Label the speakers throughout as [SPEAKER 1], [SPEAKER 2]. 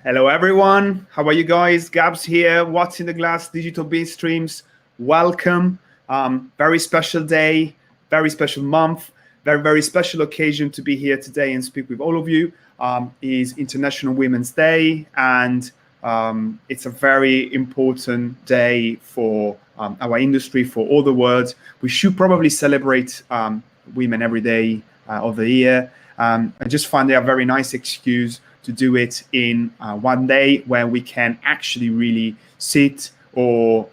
[SPEAKER 1] Hello, everyone. How are you guys? Gabs here. What's in the Glass Digital Beat Streams. Welcome. Very special day, very special month, very special occasion to be here today and speak with all of you. Is International Women's Day, and it's a very important day for our industry, for all the world. We should probably celebrate women every day of the year. I just find it a very nice excuse to do it in one day where we can actually really sit or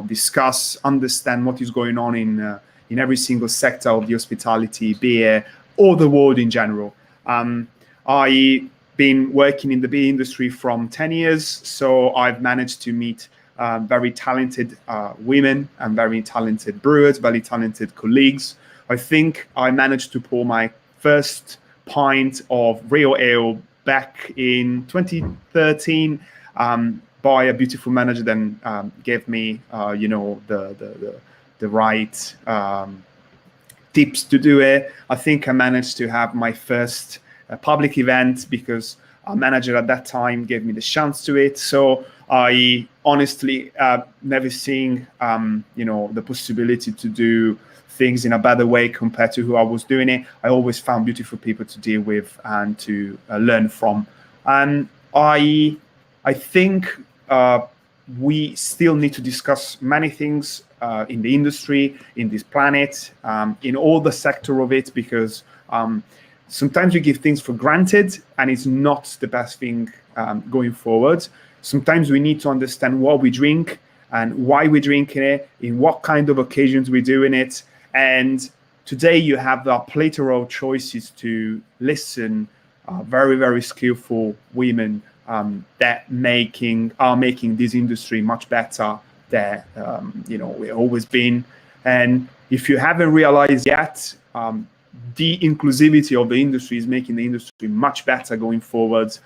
[SPEAKER 1] discuss, understand what is going on in every single sector of the hospitality, beer, or the world in general. I've been working in the beer industry from 10 years, so I've managed to meet very talented women and very talented brewers, very talented colleagues. I think I managed to pour my first pint of real ale back in 2013 by a beautiful manager. Then gave me, the right tips to do it. I think I managed to have my first public event because our manager at that time gave me the chance to it. So I honestly never seen, the possibility to do things in a better way compared to who I was doing it. I always found beautiful people to deal with and to learn from. And I think we still need to discuss many things in the industry, in this planet, in all the sector of it, because sometimes we give things for granted and it's not the best thing going forward. Sometimes we need to understand what we drink and why we're drinking it, in what kind of occasions we're doing it. And today you have a plethora of choices to listen. Very skillful women that are making this industry much better than we've always been. And if you haven't realized yet, the inclusivity of the industry is making the industry much better going forward,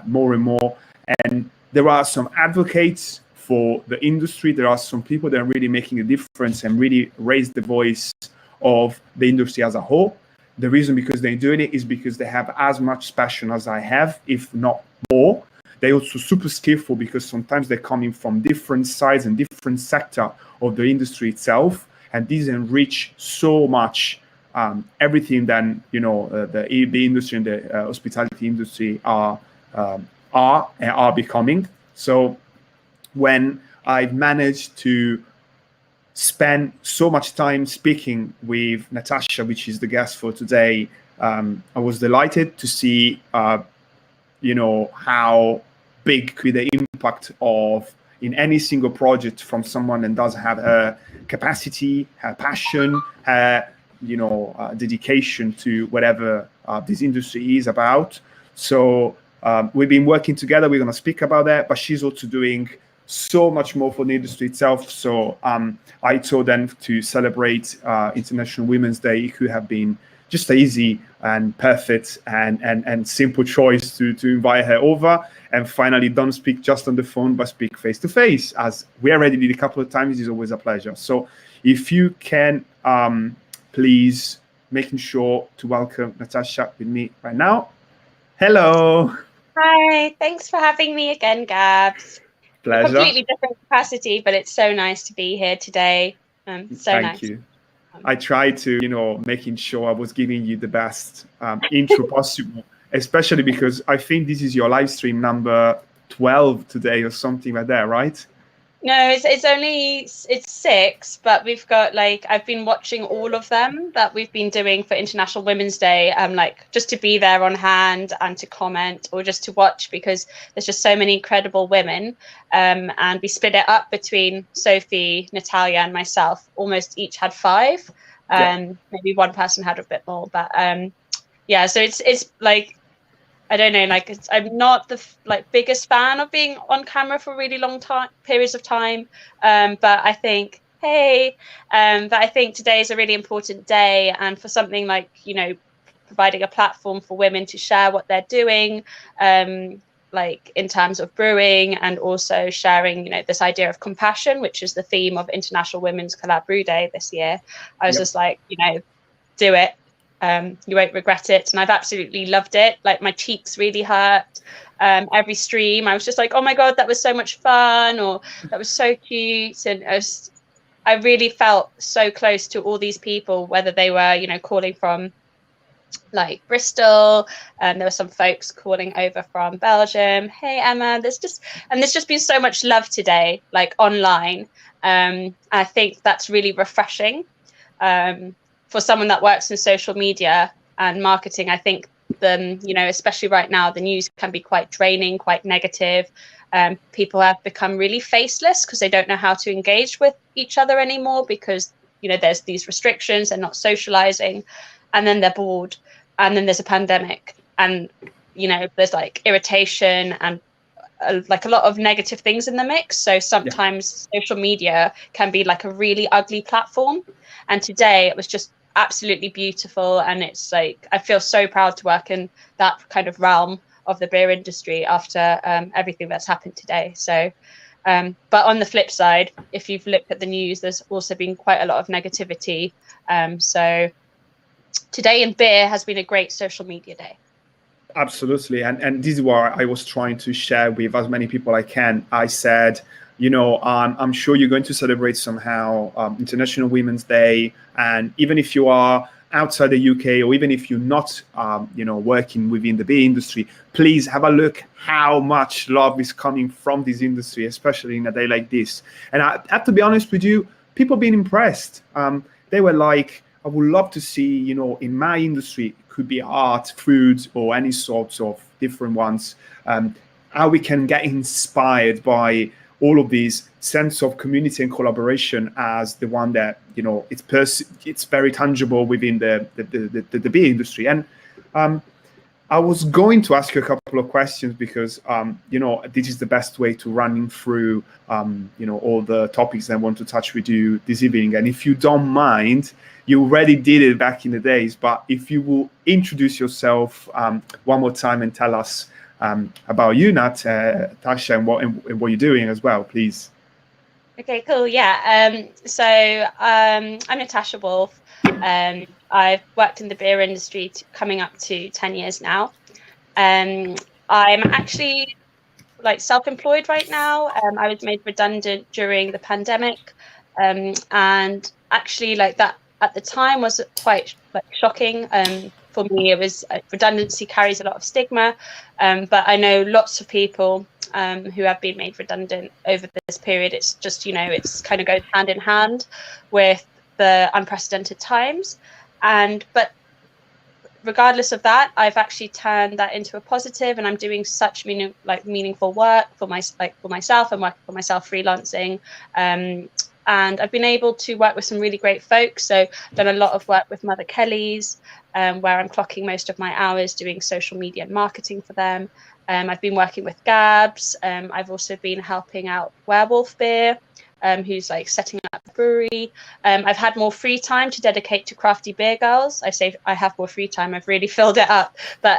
[SPEAKER 1] more and more. And there are some advocates for the industry. There are some people that are really making a difference and really raise the voice of the industry as a whole. The reason because they're doing it is because they have as much passion as I have, if not more. They're also super skillful because sometimes they're coming from different sides and different sector of the industry itself. And these enrich so much everything that the industry and the hospitality industry are becoming. So when I've managed to spend so much time speaking with Natasha, which is the guest for today, I was delighted to see, how big could the impact of in any single project from someone that does have her capacity, her passion, her dedication to whatever this industry is about. So we've been working together. We're going to speak about that, but she's also doing so much more for the industry itself. So I told them to celebrate International Women's Day. It could have been just an easy and perfect and simple choice to invite her over. And finally, don't speak just on the phone, but speak face to face, as we already did a couple of times. It's always a pleasure. So if you can, please making sure to welcome Natasha with me right now. Hello.
[SPEAKER 2] Hi, thanks for having me again, Gabs.
[SPEAKER 1] Pleasure.
[SPEAKER 2] Completely different capacity, but it's so nice to be here today.
[SPEAKER 1] Thank you. I tried to, making sure I was giving you the best intro possible, especially because I think this is your live stream number 12 today or something like that, right?
[SPEAKER 2] No, it's 6, but we've got I've been watching all of them that we've been doing for International Women's Day, just to be there on hand and to comment or just to watch, because there's just so many incredible women, and we split it up between Sophie, Natalia, and myself. Almost each had 5, maybe one person had a bit more, but so it's I don't know, I'm not the biggest fan of being on camera for really long periods of time, but I think but I think today is a really important day, and for something providing a platform for women to share what they're doing, in terms of brewing, and also sharing this idea of compassion, which is the theme of International Women's Collab Brew Day this year. I was just do it. You won't regret it. And I've absolutely loved it. Like, my cheeks really hurt. Every stream I was just like, oh my god, that was so much fun, or that was so cute. And I really felt so close to all these people, whether they were, you know, calling from like Bristol, and there were some folks calling over from Belgium. Hey Emma, there's just been so much love today, like online. I think that's really refreshing. For someone that works in social media and marketing, I think you know, especially right now, the news can be quite draining, quite negative. People have become really faceless because they don't know how to engage with each other anymore, because, you know, there's these restrictions, they're not socializing, and then they're bored, and then there's a pandemic, and, you know, there's like irritation and like a lot of negative things in the mix. So sometimes social media can be like a really ugly platform, and today it was just absolutely beautiful. And it's like, I feel so proud to work in that kind of realm of the beer industry after everything that's happened today. So but on the flip side, if you've looked at the news, there's also been quite a lot of negativity. So today in beer has been a great social media day.
[SPEAKER 1] Absolutely. And this is what I was trying to share with as many people I can. I said, you know, I'm sure you're going to celebrate somehow International Women's Day. And even if you are outside the UK, or even if you're not, you know, working within the beer industry, please have a look how much love is coming from this industry, especially in a day like this. And I have to be honest with you, people being impressed. They were like, I would love to see, you know, in my industry, it could be art, food, or any sorts of different ones, how we can get inspired by all of these sense of community and collaboration as the one that, you know, it's very tangible within the beer industry. And I was going to ask you a couple of questions because, you know, this is the best way to running through, you know, all the topics I want to touch with you this evening. And if you don't mind, you already did it back in the days, but if you will introduce yourself one more time and tell us about you, Natasha, and what you're doing as well, please.
[SPEAKER 2] Okay, cool. Yeah. So I'm Natasha Wolf. I've worked in the beer industry coming up to 10 years now. I'm actually like self-employed right now. I was made redundant during the pandemic, and actually, like, that at the time was quite like shocking. For me, it was redundancy carries a lot of stigma, but I know lots of people who have been made redundant over this period. It's just, you know, it's kind of goes hand in hand with the unprecedented times. But regardless of that, I've actually turned that into a positive, and I'm doing such meaningful work for myself. I'm working for myself freelancing, and I've been able to work with some really great folks. So I've done a lot of work with Mother Kelly's, where I'm clocking most of my hours doing social media and marketing for them. I've been working with Gabs. I've also been helping out Werewolf Beer, who's like setting up a brewery. I've had more free time to dedicate to Crafty Ber Girls. I say I have more free time, I've really filled it up. But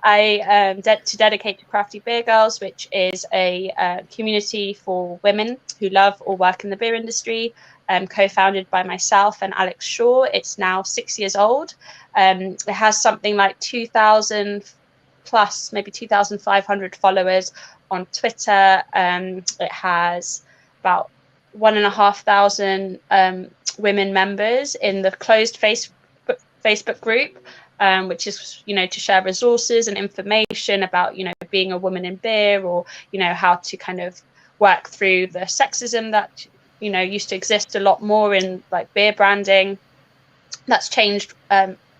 [SPEAKER 2] to dedicate to Crafty Ber Girls, which is a community for women who love or work in the beer industry, co-founded by myself and Alex Shaw. It's now 6 years old. It has something like 2,000 plus, maybe 2,500 followers on Twitter. It has about 1,500 women members in the closed Facebook group, which is, you know, to share resources and information about, you know, being a woman in beer, or, you know, how to kind of work through the sexism that, you know, used to exist a lot more in like beer branding. That's changed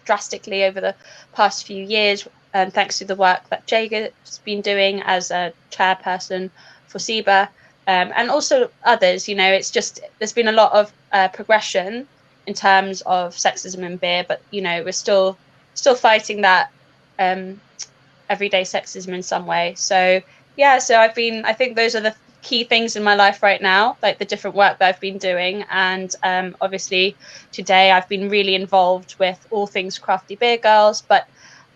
[SPEAKER 2] drastically over the past few years, thanks to the work that Jager's been doing as a chairperson for Cider. And also others. You know, it's just, there's been a lot of progression in terms of sexism in beer, but, you know, we're still fighting that everyday sexism in some way. So yeah, so I think those are the key things in my life right now, like the different work that I've been doing. And obviously today I've been really involved with all things Crafty Ber Girls, but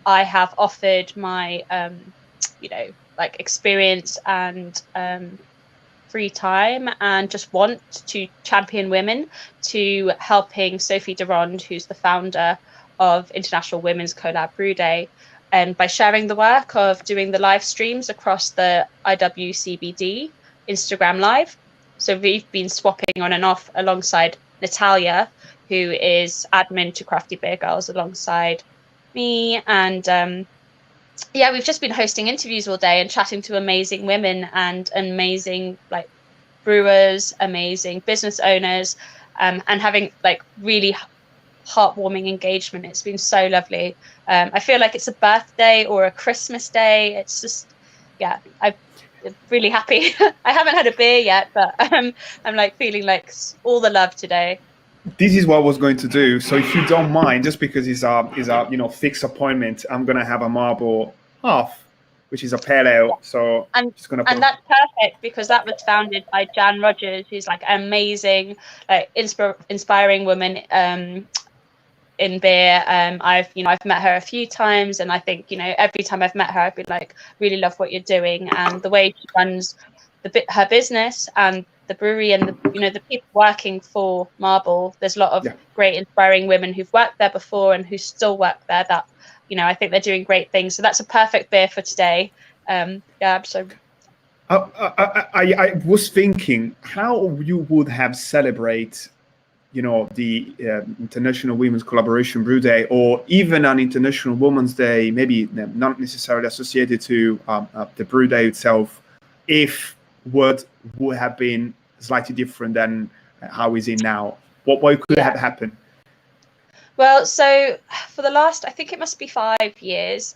[SPEAKER 2] I have offered my you know, like experience and free time, and just want to champion women, to helping Sophie Durand, who's the founder of International Women's Collab Brew Day, and by sharing the work of doing the live streams across the IWCBD Instagram Live. So we've been swapping on and off alongside Natalia, who is admin to Crafty Ber Girls, alongside me. And yeah, we've just been hosting interviews all day and chatting to amazing women and amazing like brewers, amazing business owners, and having like really heartwarming engagement. It's been so lovely. I feel like it's a birthday or a Christmas day. It's just, yeah, I'm really happy. I haven't had a beer yet, but I'm like feeling like all the love today.
[SPEAKER 1] This is what I was going to do. So if you don't mind, just because it's a fixed appointment, I'm gonna have a marble half, which is a pale ale. So
[SPEAKER 2] and
[SPEAKER 1] just gonna
[SPEAKER 2] and that's perfect because that was founded by Jan Rogers, who's like an amazing, like inspiring woman in beer. I've met her a few times, and I think every time I've met her, I've been like, really love what you're doing, and the way she runs her business and the brewery and the people working for Marble. There's a lot of great inspiring women who've worked there before and who still work there that I think they're doing great things. So that's a perfect beer for today. So
[SPEAKER 1] I was thinking how you would have celebrate the International Women's Collaboration Brew Day, or even an International Women's Day, maybe not necessarily associated to the brew day itself, if what would have been slightly different than how is it now? What could have happened?
[SPEAKER 2] Well, so for the last, I think it must be 5 years,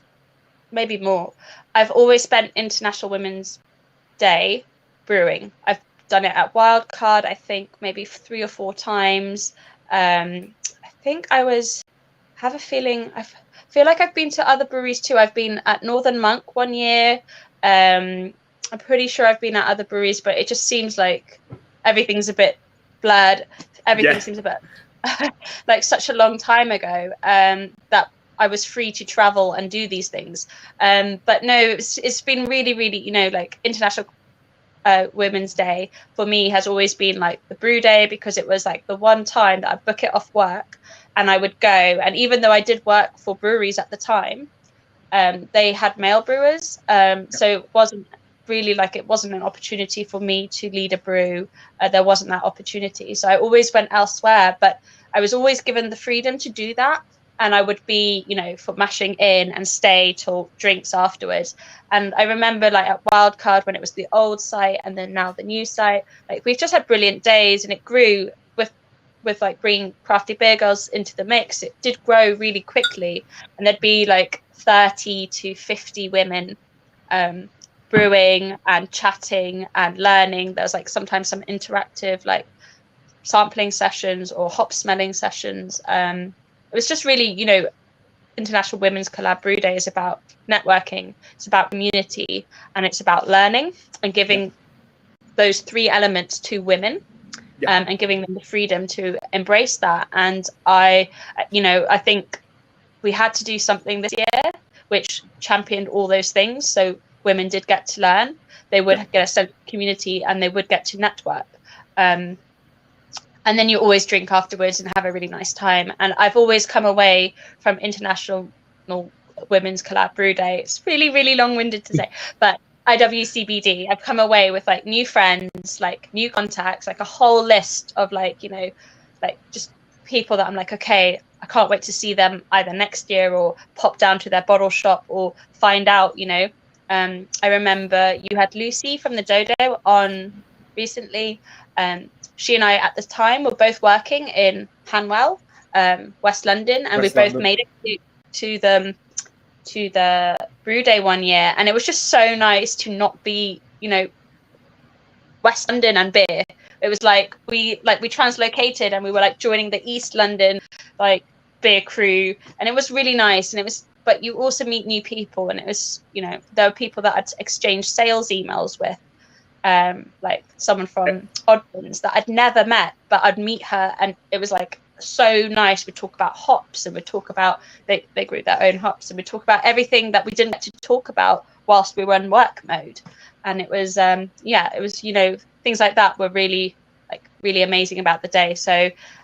[SPEAKER 2] maybe more, I've always spent International Women's Day brewing. I've done it at Wildcard, I think maybe 3 or 4 times. I think I feel like I've been to other breweries too. I've been at Northern Monk 1 year. I'm pretty sure I've been at other breweries, but it just seems like everything's a bit blurred. Everything seems a bit like such a long time ago that I was free to travel and do these things. But no, it's been really, really, like International Women's Day for me has always been like the brew day, because it was like the one time that I'd book it off work and I would go. And even though I did work for breweries at the time, they had male brewers. So it wasn't really it wasn't an opportunity for me to lead a brew. There wasn't that opportunity. So I always went elsewhere, but I was always given the freedom to do that. And I would be, for mashing in and stay till drinks afterwards. And I remember at Wildcard, when it was the old site and then now the new site, we've just had brilliant days, and it grew with bringing Crafty Ber Girls into the mix. It did grow really quickly, and there'd be 30 to 50 women brewing and chatting and learning. There was sometimes some interactive sampling sessions or hop smelling sessions. It was just really, International Women's Collab Brew Day is about networking, it's about community, and it's about learning and giving those 3 elements to women, and giving them the freedom to embrace that. And I think we had to do something this year which championed all those things. So women did get to learn, they would get a sense of community, and they would get to network. And then you always drink afterwards and have a really nice time. And I've always come away from International Women's Collab Brew Day. It's really, really long-winded to say, but IWCBD, I've come away with new friends, new contacts, a whole list of just people that I'm okay, I can't wait to see them either next year or pop down to their bottle shop or find out, I remember you had Lucy from the Dodo on recently. She and I at the time were both working in Hanwell, West London, and we both made it to the brew day 1 year, and it was just so nice to not be, West London and beer. It was we translocated, and we were joining the East London beer crew, and it was really nice. And but you also meet new people, and it was, there were people that I'd exchanged sales emails with. Someone from Oddmans that I'd never met, but I'd meet her, and it was so nice. We'd talk about hops, and we'd talk about they grew their own hops, and we'd talk about everything that we didn't get to talk about whilst we were in work mode. And it was it was things like that were really really amazing about the day. So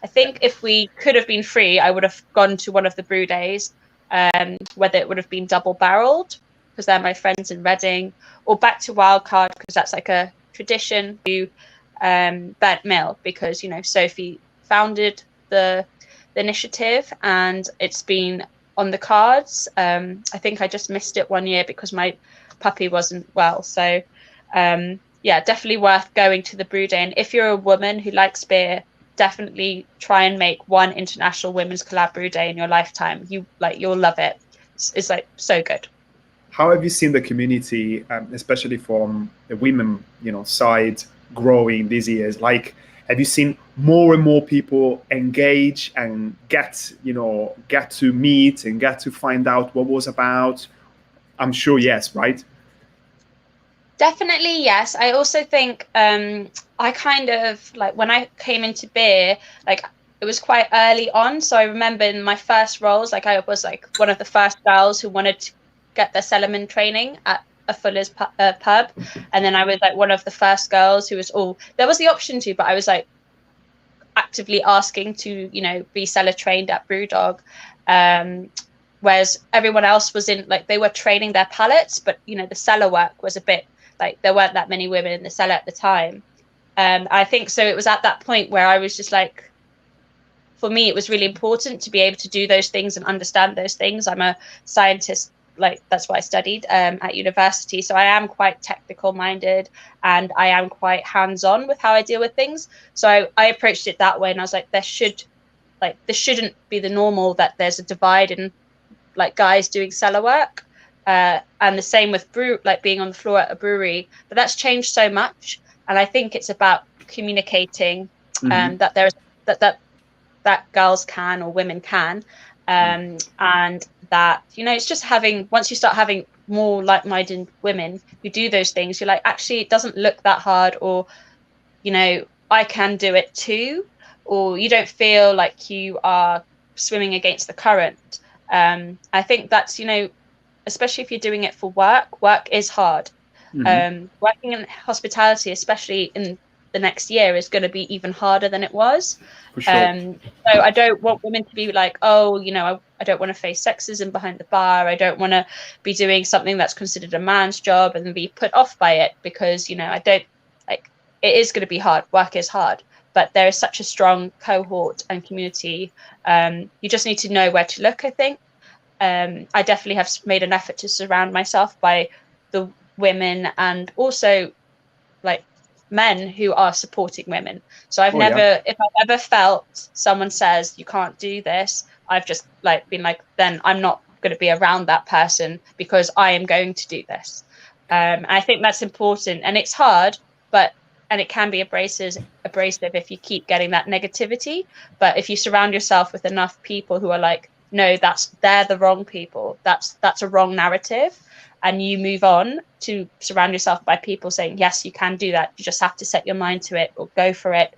[SPEAKER 2] I think if we could have been free, I would have gone to one of the brew days, whether it would have been double barreled because they're my friends in Reading, or back to Wildcard because that's like a tradition to Burnt Mill, because, you know, Sophie founded the initiative and it's been on the cards. I think I just missed it one year because my puppy wasn't well. So yeah, definitely worth going to the brew day. And if you're a woman who likes beer, definitely try and make one international women's collab brew day in your lifetime. You'll love it. It's like so good.
[SPEAKER 1] How have you seen the community, especially from the women, you know, side, growing these years? Like, have you seen more and more people engage and get to meet and get to find out what was about? I'm sure yes, right?
[SPEAKER 2] Definitely yes. I also think I kind of like when I came into beer, like it was quite early on. So I remember in my first roles, like I was like one of the first girls who wanted to get their cellarman training at a Fuller's pub, and then I was like one of the first girls who was there was the option to, but I was like actively asking to, you know, be cellar trained at Brewdog. Whereas everyone else was in, like, they were training their palates, but, you know, the cellar work was a bit like there weren't that many women in the cellar at the time. I think so. It was at that point where I was just like, for me, it was really important to be able to do those things and understand those things. I'm a scientist, like that's what I studied at university. So I am quite technical minded and I am quite hands on with how I deal with things. So I approached it that way, and I was like, this shouldn't be the normal that there's a divide in like guys doing cellar work. And the same with being on the floor at a brewery, but that's changed so much. And I think it's about communicating that there's that girls can, or women can, and that, you know, it's just once you start having more like-minded women who do those things, you're like, actually, it doesn't look that hard, or, you know, I can do it too, or you don't feel like you are swimming against the current. I think that's, you know, especially if you're doing it for work is hard. Working in hospitality, especially in the next year, is going to be even harder than it was.
[SPEAKER 1] For sure.
[SPEAKER 2] So I don't want women to be like, oh, you know, I don't want to face sexism behind the bar. I don't want to be doing something that's considered a man's job and be put off by it, because, you know, I don't like, it is going to be hard. Work is hard, but there is such a strong cohort and community. You just need to know where to look, I think. I definitely have made an effort to surround myself by the women and also like men who are supporting women. So if I've ever felt someone says you can't do this, I've just like been like, then I'm not going to be around that person because I am going to do this. I think that's important, and it's hard, and it can be abrasive if you keep getting that negativity. But if you surround yourself with enough people who are like, no, they're the wrong people, that's a wrong narrative, and you move on to surround yourself by people saying, yes, you can do that. You just have to set your mind to it, or go for it,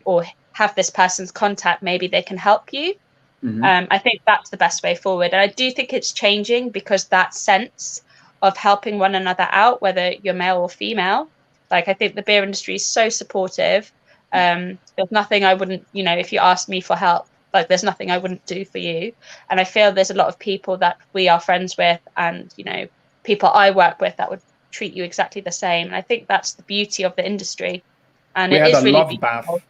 [SPEAKER 2] or have this person's contact. Maybe they can help you. I think that's the best way forward. And I do think it's changing, because that sense of helping one another out, whether you're male or female, like I think the beer industry is so supportive. There's nothing I wouldn't, you know, if you asked me for help, like there's nothing I wouldn't do for you. And I feel there's a lot of people that we are friends with, and, you know, people I work with that would treat you exactly the same. And I think that's the beauty of the industry. And it is really
[SPEAKER 1] love
[SPEAKER 2] beautiful.
[SPEAKER 1] bath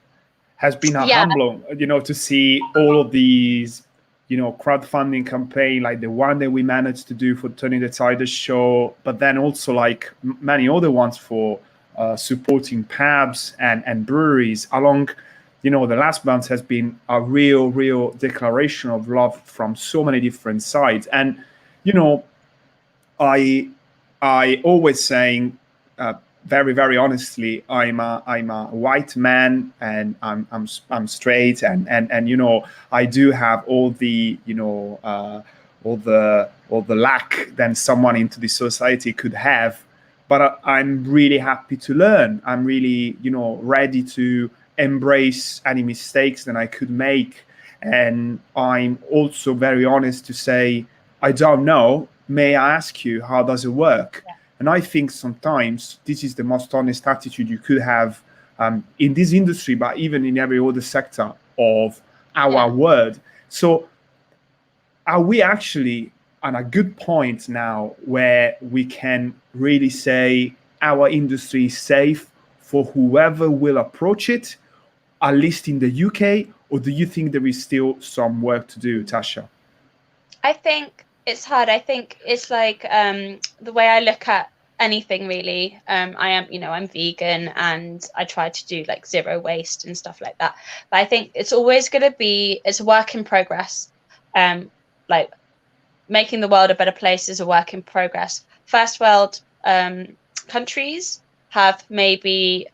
[SPEAKER 1] has been humbling, you know, to see all of these, you know, crowdfunding campaign, like the one that we managed to do for turning the Cider show, but then also like many other ones for supporting pubs and breweries along, you know, the last month has been a real declaration of love from so many different sides. And, you know, I always saying, very honestly, I'm a white man, and I'm straight, and you know, I do have all the, you know, all the lack than someone into the society could have, but I'm really happy to learn. I'm really, you know, ready to embrace any mistakes that I could make, and I'm also very honest to say, I don't know. May I ask you, how does it work? Yeah. And I think sometimes this is the most honest attitude you could have in this industry, but even in every other sector of our world. So are we actually at a good point now where we can really say our industry is safe for whoever will approach it, at least in the UK? Or do you think there is still some work to do, Tasha?
[SPEAKER 2] I think it's hard. I think it's like the way I look at anything really. I'm vegan and I try to do like zero waste and stuff like that. But I think it's always going to be, it's a work in progress. Like making the world a better place is a work in progress. First world countries have maybe,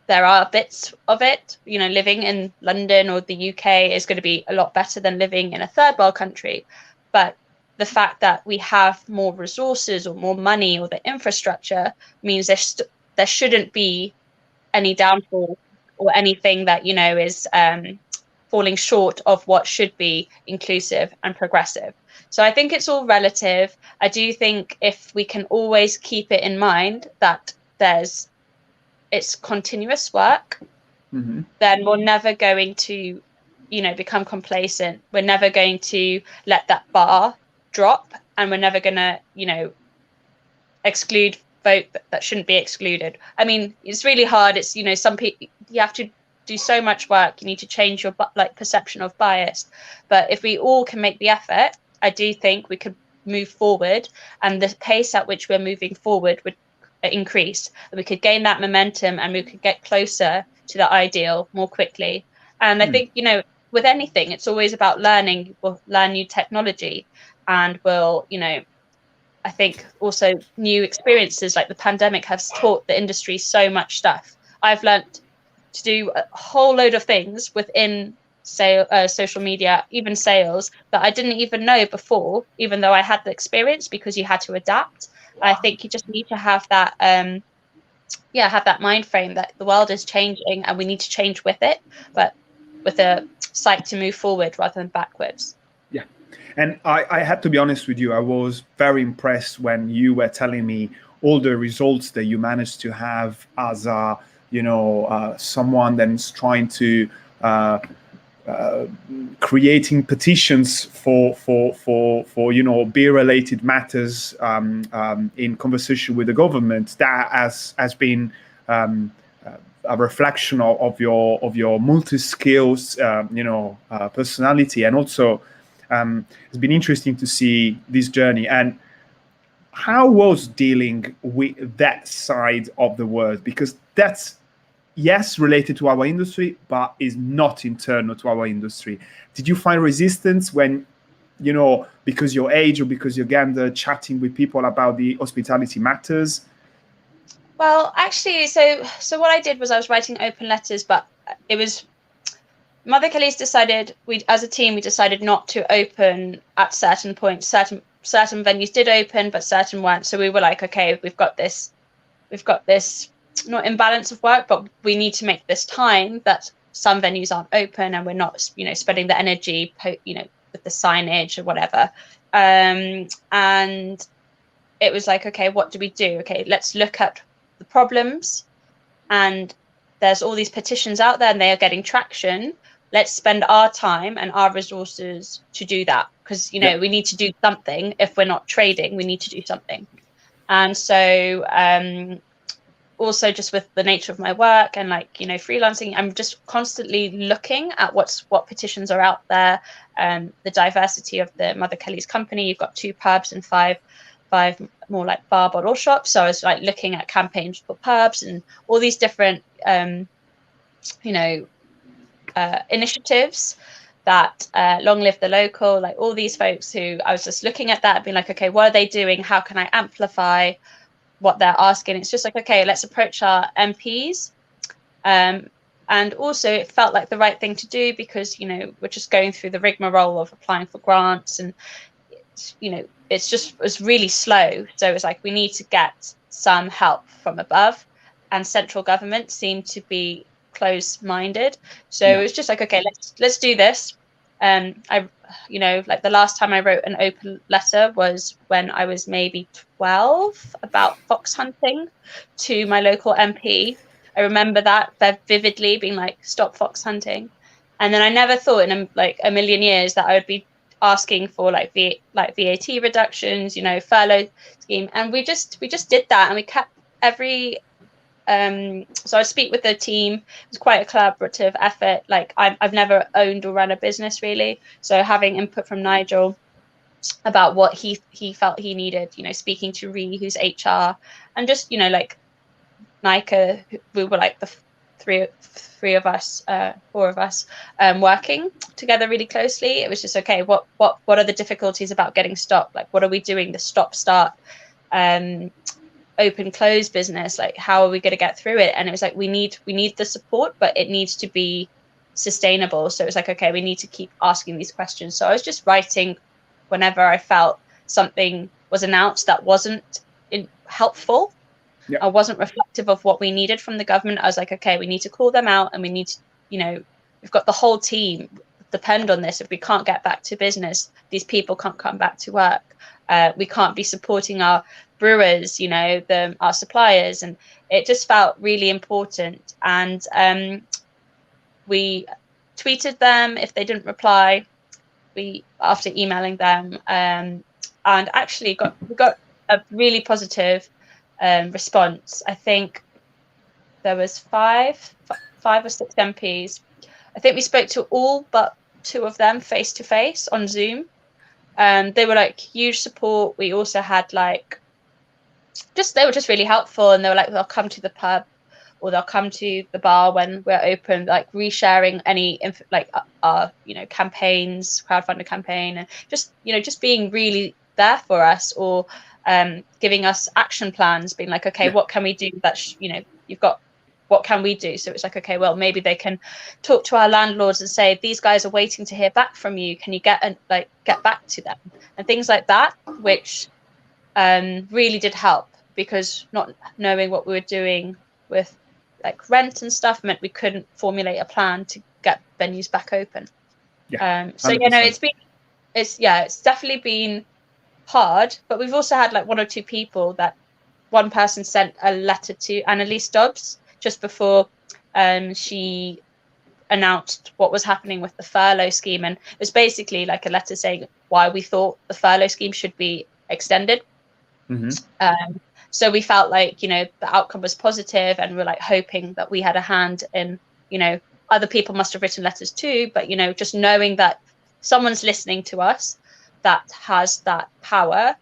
[SPEAKER 2] there are bits of it, living in London or the UK is going to be a lot better than living in a third world country. But the fact that we have more resources or more money or the infrastructure means there shouldn't be any downfall or anything that, is falling short of what should be inclusive and progressive. So I think it's all relative. I do think if we can always keep it in mind that it's continuous work, then we're never going to, become complacent. We're never going to let that bar drop, and we're never going to, exclude vote that shouldn't be excluded. I mean, it's really hard. It's, some people, you have to do so much work. You need to change your perception of bias. But if we all can make the effort, I do think we could move forward, and the pace at which we're moving forward would increase. We could gain that momentum and we could get closer to the ideal more quickly. And I think, with anything, it's always about learning. We'll learn new technology, and we'll, I think also new experiences like the pandemic has taught the industry so much stuff. I've learned to do a whole load of things within social media, even sales, that I didn't even know before, even though I had the experience, because you had to adapt. I think you just need to have that, have that mind frame that the world is changing and we need to change with it, but with a sight to move forward rather than backwards.
[SPEAKER 1] Yeah. And I had to be honest with you, I was very impressed when you were telling me all the results that you managed to have as a, someone that's trying to creating petitions for beer related matters in conversation with the government. That has been a reflection of your multi skills personality, and also it's been interesting to see this journey. And how was dealing with that side of the world, because that's related to our industry, but is not internal to our industry. Did you find resistance when, because your age or because your gender, chatting with people about the hospitality matters?
[SPEAKER 2] Well, actually, so what I did was I was writing open letters, but it was Mother Kelly's decided as a team we decided not to open at certain points. Certain venues did open, but certain weren't. So we were like, okay, we've got this not imbalance of work, but we need to make this time that some venues aren't open and we're not, spending the energy, with the signage or whatever. And it was like, okay, what do we do? Okay, let's look at the problems, and there's all these petitions out there and they are getting traction. Let's spend our time and our resources to do that, because, we need to do something. If we're not trading, we need to do something. And so, also just with the nature of my work and freelancing, I'm just constantly looking at what petitions are out there. The diversity of the Mother Kelly's company, you've got 2 pubs and five more like bar bottle shops. So I was looking at campaigns for pubs and all these different initiatives that long live the local, all these folks who I was just looking at that and being like, okay, what are they doing? How can I amplify what they're asking? It's just like, okay, let's approach our MPs. And also it felt like the right thing to do, because, we're just going through the rigmarole of applying for grants, and, it was really slow. So it was like, we need to get some help from above, and central government seemed to be close-minded. So it was just like, okay, let's do this. The last time I wrote an open letter was when I was maybe 12 about fox hunting to my local MP. I remember that vividly, being like, stop fox hunting. And then I never thought in a million years that I would be asking for like VAT reductions, furlough scheme. And we just did that, and we kept every so I speak with the team. It was quite a collaborative effort. Like I've never owned or run a business really, so having input from Nigel about what he felt he needed, speaking to Ree, who's HR, and just like Nika, we were like the four of us working together really closely. It was just okay, what are the difficulties about getting stock? Like what are we doing, the stop start open close business, like how are we going to get through it? And it was like we need the support, but it needs to be sustainable. So it was like, okay, we need to keep asking these questions. So I was just writing whenever I felt something was announced that wasn't helpful, or wasn't reflective of what we needed from the government. I was like, okay, we need to call them out, and we need to, we've got the whole team depend on this. If we can't get back to business, these people can't come back to work. We can't be supporting our brewers, our suppliers, and it just felt really important. And we tweeted them if they didn't reply. After emailing them, and actually we got a really positive response. I think there was five or six MPs. I think we spoke to all but two of them face to face on Zoom. They were like huge support. We also had like they were just really helpful, and they were like, they'll come to the pub or they'll come to the bar when we're open, like resharing any our campaigns, crowdfunding campaign, and just being really there for us, or giving us action plans, being like, okay, what can we do that you've got, what can we do? So it's like, okay, well, maybe they can talk to our landlords and say, these guys are waiting to hear back from you, can you get back to them, and things like that, which really did help, because not knowing what we were doing with like rent and stuff meant we couldn't formulate a plan to get venues back open. So it's definitely been hard, but we've also had like one or two people that one person sent a letter to Annalise Dobbs just before she announced what was happening with the furlough scheme, and it was basically like a letter saying why we thought the furlough scheme should be extended. So we felt like the outcome was positive, and we're like hoping that we had a hand in, other people must have written letters too, but just knowing that someone's listening to us that has that power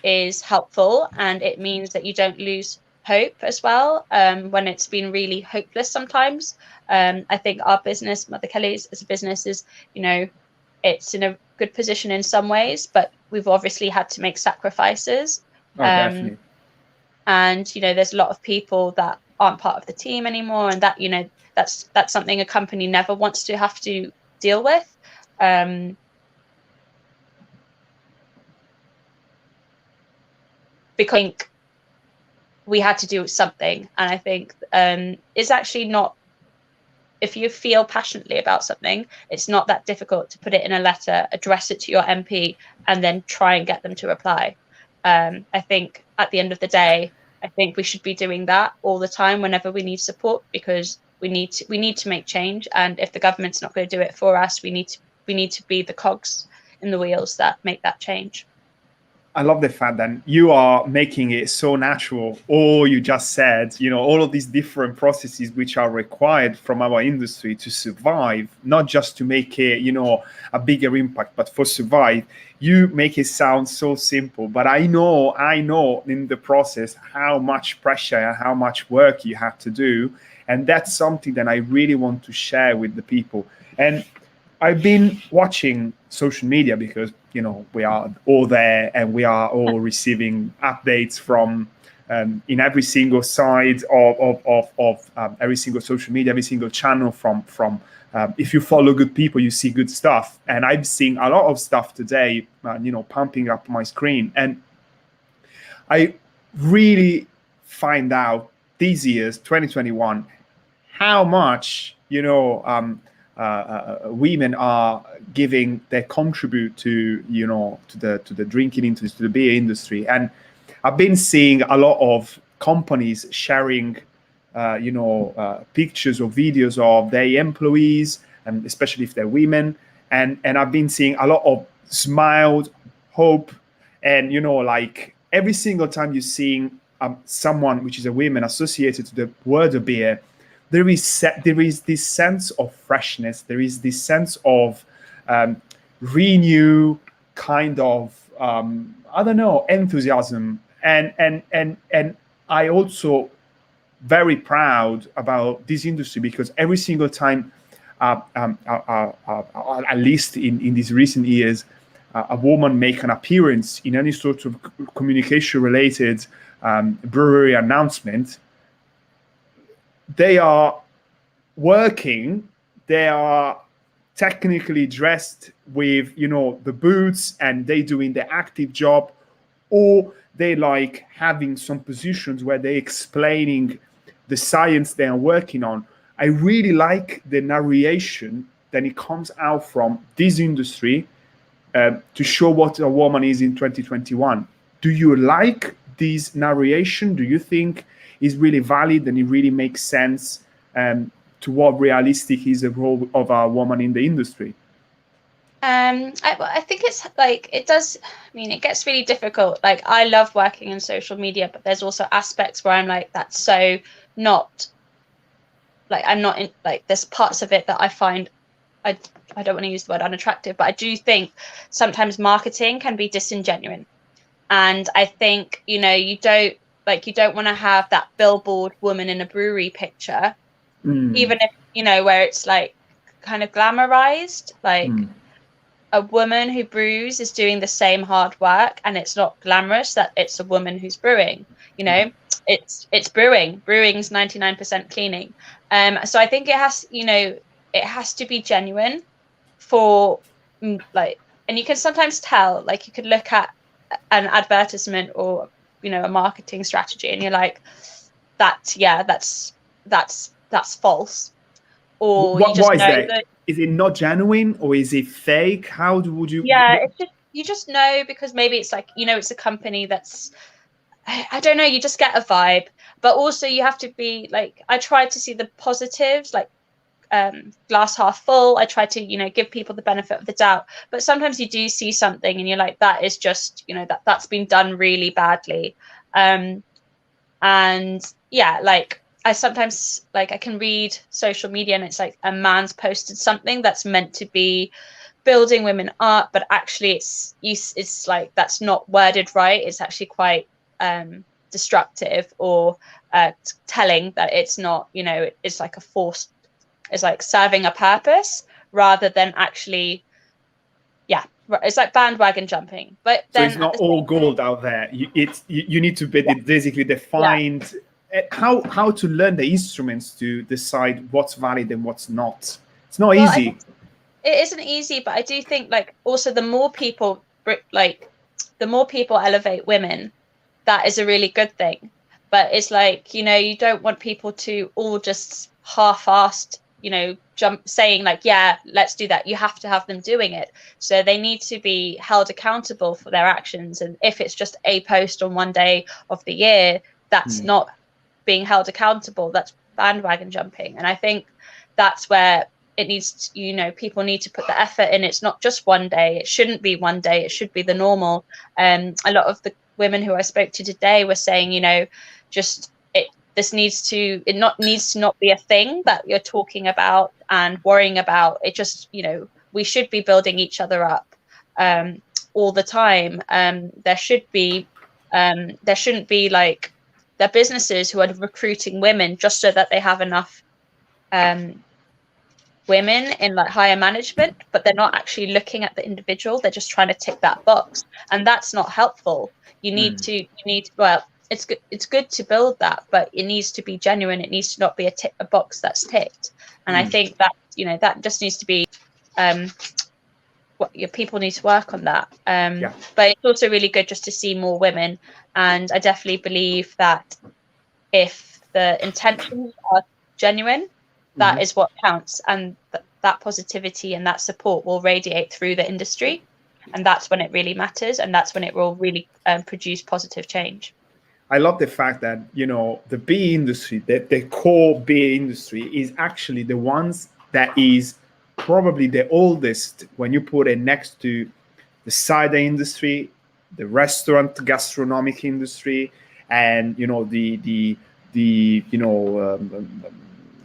[SPEAKER 2] is helpful, and it means that you don't lose hope as well when it's been really hopeless sometimes. I think our business, Mother Kelly's as a business, is it's in a good position in some ways, but we've obviously had to make sacrifices.
[SPEAKER 1] Definitely.
[SPEAKER 2] And there's a lot of people that aren't part of the team anymore, and that that's something a company never wants to have to deal with. Because we had to do something, and I think it's actually not, if you feel passionately about something, it's not that difficult to put it in a letter, address it to your MP, and then try and get them to reply. I think at the end of the day, I think we should be doing that all the time whenever we need support, because we need to make change, and if the government's not going to do it for us, we need to be the cogs in the wheels that make that change.
[SPEAKER 1] I love the fact that you are making it so natural. All you just said, all of these different processes which are required from our industry to survive, not just to make it, a bigger impact, but for survive. You make it sound so simple, but I know in the process how much pressure and how much work you have to do. And that's something that I really want to share with the people. And I've been watching social media because, we are all there, and we are all receiving updates from in every single side of every single social media, every single channel from if you follow good people, you see good stuff. And I've seen a lot of stuff today, pumping up my screen. And I really find out these years, 2021, how much, women are giving their contribute to the drinking industry, to the beer industry. And I've been seeing a lot of companies sharing pictures or videos of their employees, and especially if they're women. And I've been seeing a lot of smiled hope, and like every single time you're seeing someone which is a woman associated to the word of beer, there is this sense of freshness. There is this sense of renew kind of I don't know, enthusiasm, and I also very proud about this industry, because every single time, at least in these recent years, a woman make an appearance in any sort of communication related brewery announcement, they are working, they are technically dressed with the boots, and they doing the active job, or they like having some positions where they explaining the science they are working on. I really like the narration that it comes out from this industry to show what a woman is in 2021. Do you like this narration? Do you think is really valid and it really makes sense to what realistic is the role of a woman in the industry?
[SPEAKER 2] I think it's like it does. I mean, it gets really difficult. Like, I love working in social media, but there's also aspects where I'm like, that's so not. Like, I'm not in. Like, there's parts of it that I find, I don't want to use the word unattractive, but I do think sometimes marketing can be disingenuous, and I think you don't want to have that billboard woman in a brewery picture, even if where it's like kind of glamorized, like. A woman who brews is doing the same hard work, and it's not glamorous that it's a woman who's brewing. It's brewing. Brewing's 99% cleaning. So I think it has to be genuine for like, and you can sometimes tell, like you could look at an advertisement or a marketing strategy, and you're like, that's false. Or you just
[SPEAKER 1] why is
[SPEAKER 2] know
[SPEAKER 1] that? Is it not genuine, or is it fake? How would you?
[SPEAKER 2] Yeah, it's just you just know, because maybe it's like it's a company that's I don't know. You just get a vibe, but also you have to be like, I try to see the positives, like glass half full. I try to give people the benefit of the doubt, but sometimes you do see something and you're like, that is just that's been done really badly, and yeah, like. I sometimes I can read social media and it's like a man's posted something that's meant to be building women up, but actually it's like that's not worded right. It's actually quite destructive or telling that it's not, it's like a forced, it's like serving a purpose rather than actually, yeah, it's like bandwagon jumping. But
[SPEAKER 1] so
[SPEAKER 2] then
[SPEAKER 1] it's not all gold out there. You need to basically define how to learn the instruments to decide what's valid and what's not. It's not easy.
[SPEAKER 2] It isn't easy, but I do think like also the more people elevate women, that is a really good thing. But it's like, you don't want people to all just half-assed, jump saying like, yeah, let's do that. You have to have them doing it. So they need to be held accountable for their actions. And if it's just a post on one day of the year, that's not being held accountable. That's bandwagon jumping. And I think that's where it needs to, people need to put the effort in. It's not just one day. It shouldn't be one day. It should be the normal. A lot of the women who I spoke to today were saying, this needs to not be a thing that you're talking about and worrying about. It just, we should be building each other up all the time. There shouldn't be like their businesses who are recruiting women just so that they have enough women in like higher management, but they're not actually looking at the individual. They're just trying to tick that box, and that's not helpful. You need well, it's good to build that, but it needs to be genuine. It needs to not be a box that's ticked. And I think that that just needs to be what your people need to work on that. But it's also really good just to see more women, and I definitely believe that if the intentions are genuine, that is what counts, and that positivity and that support will radiate through the industry, and that's when it really matters, and that's when it will really produce positive change.
[SPEAKER 1] I love the fact that, the beer industry, the core beer industry is actually the ones that is probably the oldest when you put it next to the cider industry, the restaurant gastronomic industry, and the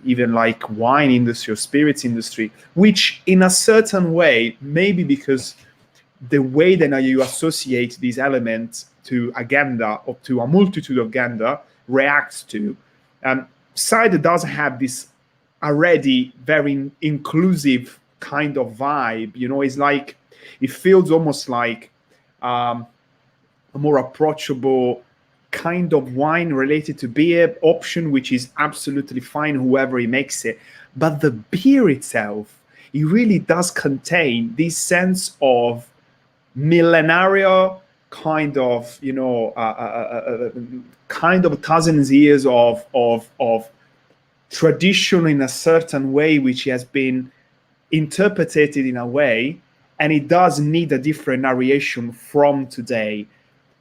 [SPEAKER 1] even like wine industry or spirits industry, which in a certain way, maybe because the way that now you associate these elements to agenda or to a multitude of agenda reacts to. Cider does have this already very inclusive kind of vibe. It's like it feels almost like a more approachable kind of wine related to beer option, which is absolutely fine, whoever he makes it. But the beer itself, it really does contain this sense of millenario kind of kind of thousands years of tradition in a certain way, which has been interpreted in a way, and it does need a different narration from today.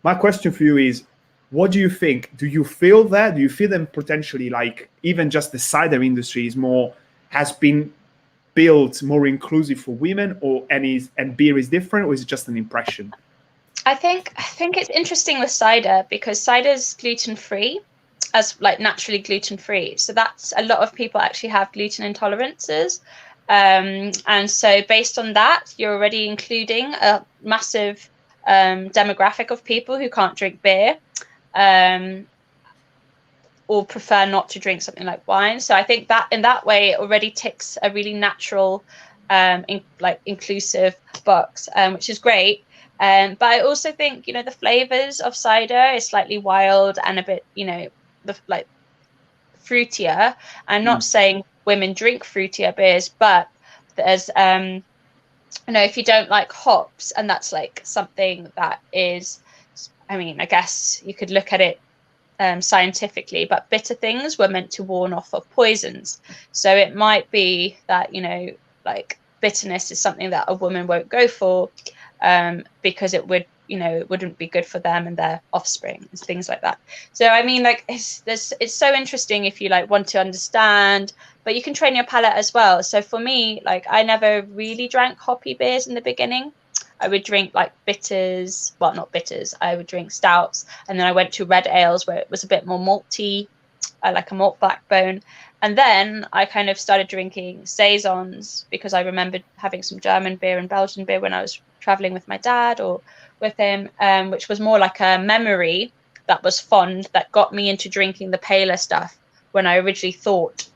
[SPEAKER 1] My question for you is, what do you think? Do you feel that? Do you feel them potentially, like, even just the cider industry has been built more inclusive for women, and beer is different, or is it just an impression?
[SPEAKER 2] I think it's interesting with cider because cider's gluten-free, as like naturally gluten-free. So that's, a lot of people actually have gluten intolerances. And so based on that, you're already including a massive demographic of people who can't drink beer, or prefer not to drink something like wine. So I think that in that way it already ticks a really natural, inclusive box, which is great. But I also think, the flavors of cider is slightly wild and a bit, fruitier. I'm not saying women drink fruitier beers, but there's, if you don't like hops, and that's like something that is, I guess you could look at it scientifically, but bitter things were meant to warn off of poisons. So it might be that, bitterness is something that a woman won't go for, because it would, it wouldn't be good for them and their offspring and things like that. So it's so interesting if you want to understand, but you can train your palate as well. So for me, I never really drank hoppy beers in the beginning. I would drink bitters, well, not bitters. I would drink stouts, and then I went to red ales where it was a bit more malty. I like a malt backbone. And then I kind of started drinking saisons because I remembered having some German beer and Belgian beer when I was traveling with my dad or with him, which was more like a memory that was fond, that got me into drinking the paler stuff when I originally thought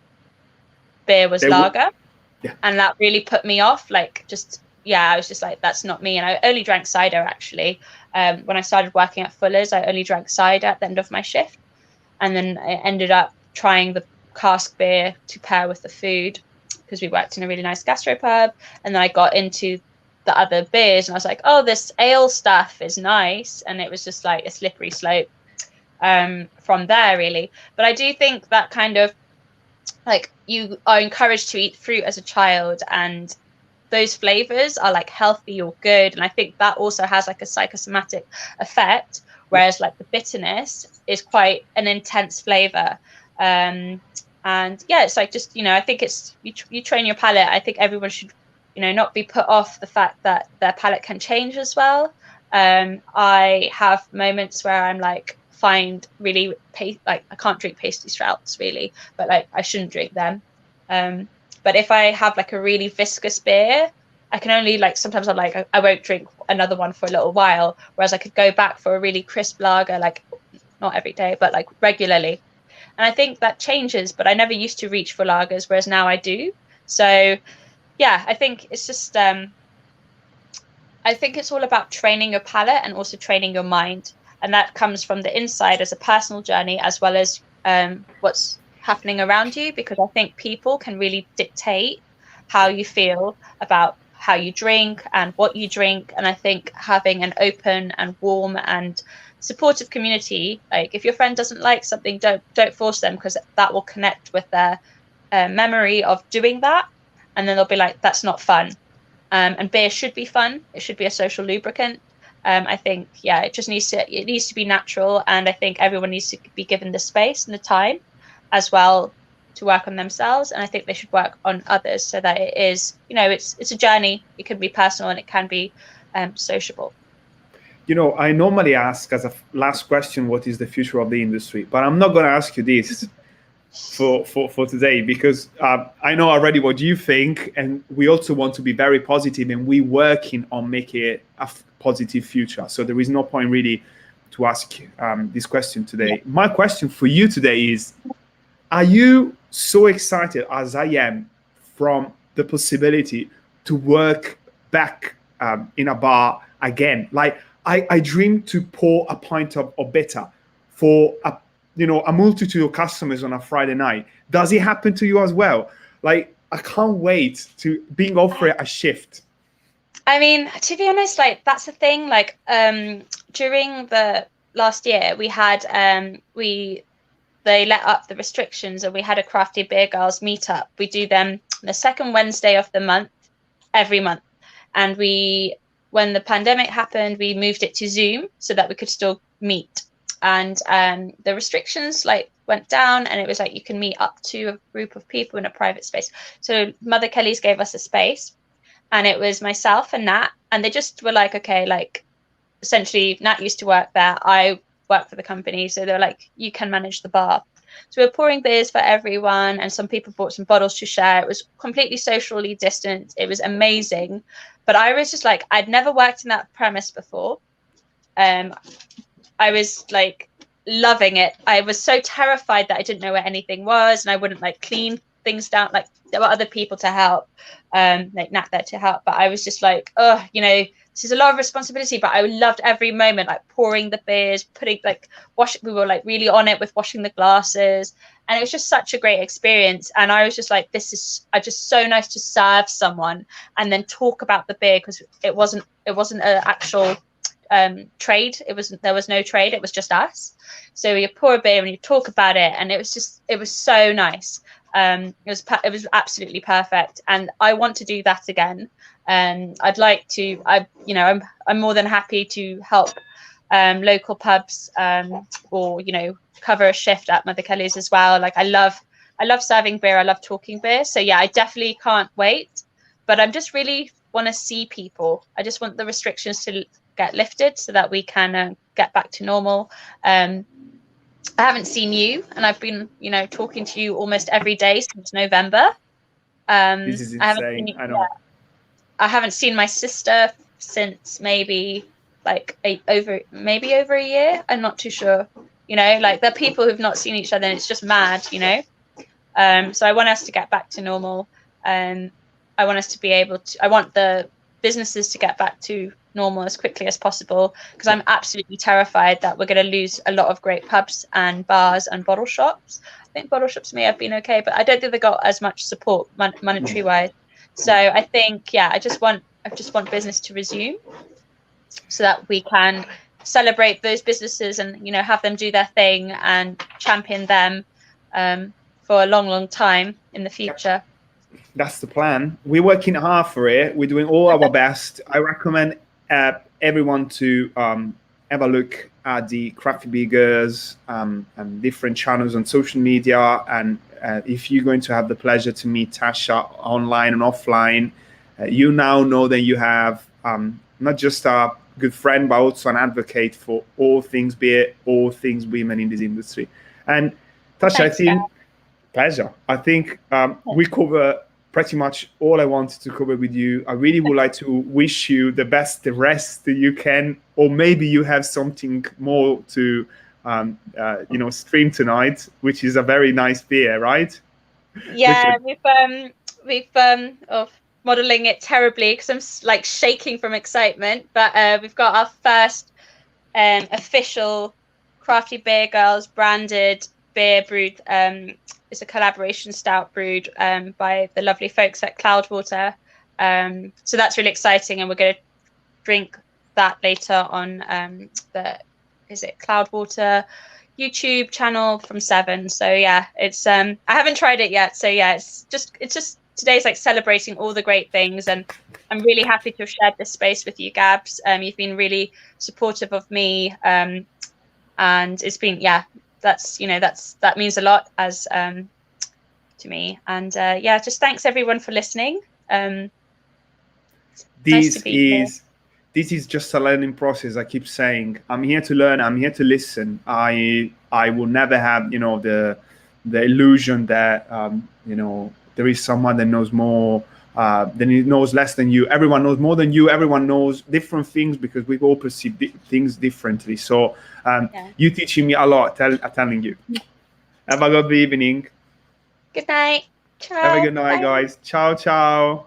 [SPEAKER 2] beer was lager.
[SPEAKER 1] Yeah.
[SPEAKER 2] And that really put me off. I was just like, that's not me. And I only drank cider, actually. When I started working at Fuller's, I only drank cider at the end of my shift. And then I ended up trying the cask beer to pair with the food because we worked in a really nice gastropub. And then I got into the other beers and I was like, oh, this ale stuff is nice. And it was just like a slippery slope from there, really. But I do think that kind of you are encouraged to eat fruit as a child, and those flavors are healthy or good. And I think that also has a psychosomatic effect, whereas the bitterness is quite an intense flavor. And yeah, it's I think it's you train your palate. I think everyone should not be put off the fact that their palate can change as well. I have moments where I'm find really I can't drink pasty stouts really, but I shouldn't drink them. But if I have a really viscous beer, I can only sometimes I won't drink another one for a little while, whereas I could go back for a really crisp lager, not every day, but regularly. And I think that changes, but I never used to reach for lagers, whereas now I do. So yeah, I think it's just I think it's all about training your palate and also training your mind. And that comes from the inside as a personal journey, as well as what's happening around you, because I think people can really dictate how you feel about how you drink and what you drink. And I think having an open and warm and supportive community, if your friend doesn't like something, don't force them, because that will connect with their memory of doing that, and then they'll be like, that's not fun. And beer should be fun. It should be a social lubricant. I think, yeah, it needs to be natural, and I think everyone needs to be given the space and the time as well to work on themselves, and I think they should work on others, so that it is, it's a journey. It can be personal and it can be sociable.
[SPEAKER 1] I normally ask as a last question, what is the future of the industry? But I'm not going to ask you this for today, because I know already what you think, and we also want to be very positive, and we're working on making it a positive future. So there is no point really to ask this question today. Yeah. My question for you today is, are you so excited as I am from the possibility to work back in a bar again? Like, I dream to pour a pint of bitter for a multitude of customers on a Friday night. Does it happen to you as well? Like, I can't wait to being offered a shift.
[SPEAKER 2] I mean, to be honest, like, that's the thing. Like, during the last year, we had they let up the restrictions, and we had a Crafty Ber Girls meetup. We do them the second Wednesday of the month, every month, and when the pandemic happened, we moved it to Zoom so that we could still meet. And the restrictions went down, and it was like you can meet up to a group of people in a private space. So Mother Kelly's gave us a space, and it was myself and Nat, and they just were like, okay, essentially Nat used to work there, I work for the company, so they're like, you can manage the bar. So we were pouring beers for everyone, and some people brought some bottles to share. It was completely socially distant. It was amazing. But I was just like, I'd never worked in that premise before. I was like loving it. I was so terrified that I didn't know where anything was, and I wouldn't clean things down. Like, there were other people to help, like Nat there to help. But I was just like, oh, this is a lot of responsibility, but I loved every moment, like pouring the beers, putting we were really on it with washing the glasses, and it was just such a great experience. And I was just like, this is just so nice to serve someone and then talk about the beer, because it wasn't an actual trade. There was no trade. It was just us. So you pour a beer and you talk about it, and it was so nice. It was absolutely perfect, and I want to do that again. I'd like to. I'm more than happy to help local pubs, or cover a shift at Mother Kelly's as well. Like, I love serving beer. I love talking beer. So yeah, I definitely can't wait. But I'm just really want to see people. I just want the restrictions to get lifted so that we can get back to normal. I haven't seen you, and I've been, talking to you almost every day since November.
[SPEAKER 1] This is insane. I know.
[SPEAKER 2] I haven't seen my sister since maybe over a year. I'm not too sure. There are people who've not seen each other, and it's just mad. So I want us to get back to normal. I want us to be able to. I want the businesses to get back to normal as quickly as possible, because I'm absolutely terrified that we're going to lose a lot of great pubs and bars and bottle shops. I think bottle shops may have been okay, but I don't think they got as much support monetary wise. So I think, yeah, I just want business to resume so that we can celebrate those businesses and have them do their thing and champion them for a long time in the future.
[SPEAKER 1] That's the plan. We're working hard for it. We're doing all our best. I recommend everyone to have a look at the Crafty Ber Girls and different channels on social media. And if you're going to have the pleasure to meet Tasha online and offline, you now know that you have not just a good friend, but also an advocate for all things beer, all things women in this industry. And Tasha,
[SPEAKER 2] Thanks,
[SPEAKER 1] I think, pleasure. I think we cover pretty much all I wanted to cover with you. I really would like to wish you the best, the rest that you can, or maybe you have something more to, stream tonight, which is a very nice beer, right?
[SPEAKER 2] Yeah, we've modeling it terribly because I'm shaking from excitement. But we've got our first official Crafty Ber Girls branded beer brewed. It's a collaboration stout brewed by the lovely folks at Cloudwater. So that's really exciting, and we're going to drink that later on Cloudwater YouTube channel from 7. So yeah, it's I haven't tried it yet. So yeah, it's just today's celebrating all the great things, and I'm really happy to have shared this space with you, Gabs. You've been really supportive of me, and it's been that means a lot as to me. And just thanks everyone for listening. Nice to be here.
[SPEAKER 1] This is just a learning process. I keep saying I'm here to learn. I'm here to listen. I will never have the illusion that there is someone that knows more than he knows less than you. Everyone knows more than you. Everyone knows different things because we all perceive things differently. So you teaching me a lot. Telling you. Have a good evening.
[SPEAKER 2] Good night. Ciao.
[SPEAKER 1] Have a good night, guys. Ciao, ciao.